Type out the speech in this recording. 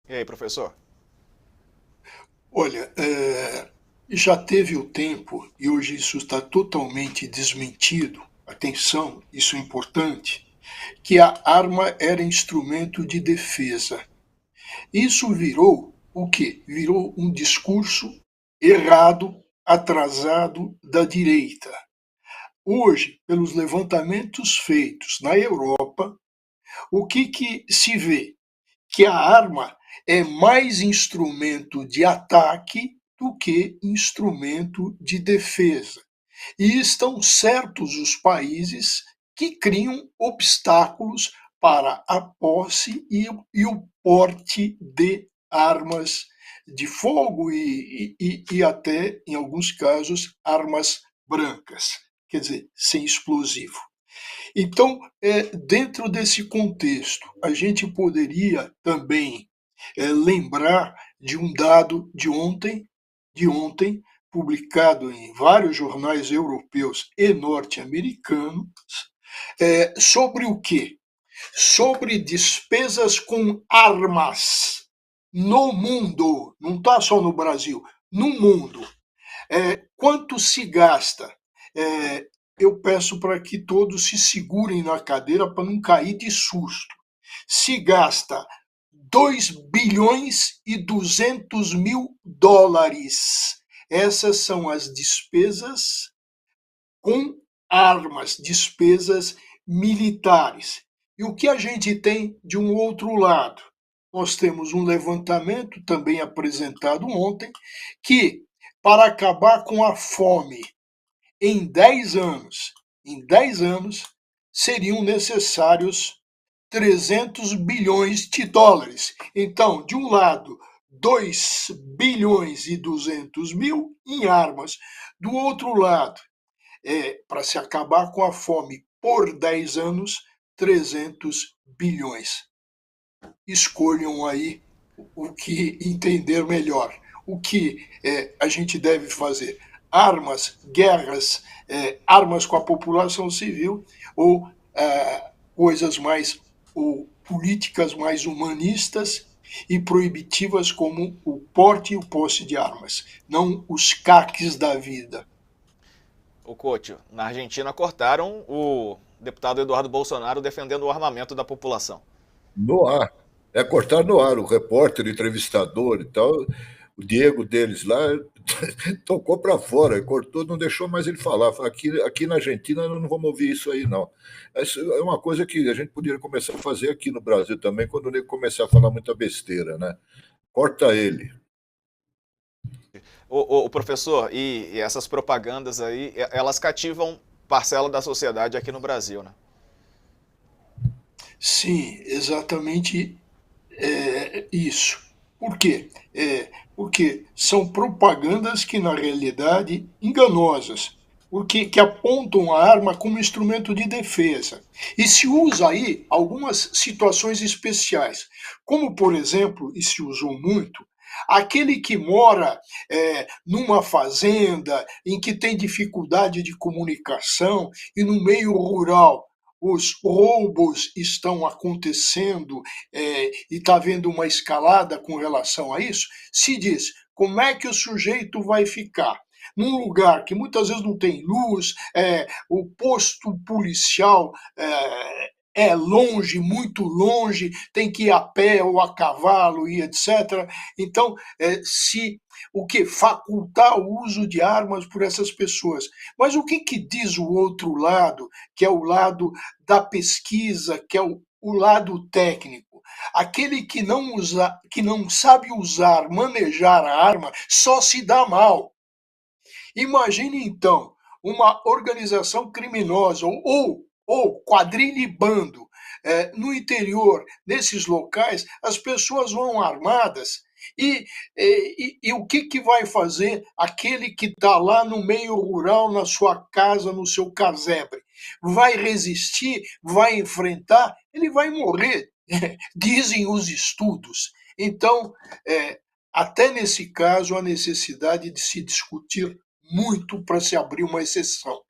E aí, professor? Olha, já teve o tempo, e hoje isso está totalmente desmentido, atenção, isso é importante, que a arma era instrumento de defesa. Isso virou o quê? Virou um discurso errado, atrasado da direita. Hoje, pelos levantamentos feitos na Europa, o que se vê? Que a arma é mais instrumento de ataque do que instrumento de defesa. E estão certos os países que criam obstáculos para a posse e o porte de armas de fogo e até, em alguns casos, armas brancas, quer dizer, sem explosivo. Então, dentro desse contexto, a gente poderia também lembrar de um dado de ontem, publicado em vários jornais europeus e norte-americanos, sobre o quê? Sobre despesas com armas no mundo, não está só no Brasil, no mundo. Quanto se gasta? É, eu peço para que todos se segurem na cadeira para não cair de susto. Se gasta 2 bilhões e 200 mil dólares. Essas são as despesas com armas, despesas militares. E o que a gente tem de um outro lado? Nós temos um levantamento, também apresentado ontem, que para acabar com a fome em 10 anos, em 10 anos, seriam necessários 300 bilhões de dólares. Então, de um lado, 2 bilhões e 200 mil em armas. Do outro lado, para se acabar com a fome por 10 anos, 300 bilhões. Escolham aí o que entender melhor. O que a gente deve fazer? Armas, guerras, armas com a população civil ou coisas mais, ou políticas mais humanistas e proibitivas como o porte e o posse de armas, não os caques da vida. O Couto, na Argentina cortaram o deputado Eduardo Bolsonaro defendendo o armamento da população. No ar. É cortar no ar, o repórter, o entrevistador e tal. O Diego deles lá tocou para fora, cortou, não deixou mais ele falar. Aqui na Argentina não vamos ouvir isso aí, não. Isso é uma coisa que a gente poderia começar a fazer aqui no Brasil também, quando ele começar a falar muita besteira, né? Corta ele. O professor, e essas propagandas aí, elas cativam parcela da sociedade aqui no Brasil, né? Sim, exatamente isso. Por quê? Porque são propagandas que, na realidade, enganosas, porque que apontam a arma como instrumento de defesa. E se usa aí algumas situações especiais, como, por exemplo, e se usou muito, aquele que mora numa fazenda em que tem dificuldade de comunicação e no meio rural os roubos estão acontecendo e está havendo uma escalada com relação a isso, se diz como é que o sujeito vai ficar num lugar que muitas vezes não tem luz, o posto policial é longe, muito longe, tem que ir a pé ou a cavalo e etc. Então, se o que facultar o uso de armas por essas pessoas. Mas o que diz o outro lado, que é o lado da pesquisa, que é o lado técnico? Aquele que não sabe usar, manejar a arma, só se dá mal. Imagine então uma organização criminosa ou quadrilha e bando no interior desses locais, as pessoas vão armadas e o que vai fazer aquele que está lá no meio rural, na sua casa, no seu casebre? Vai resistir? Vai enfrentar? Ele vai morrer, dizem os estudos. Então, até nesse caso, há necessidade de se discutir muito para se abrir uma exceção.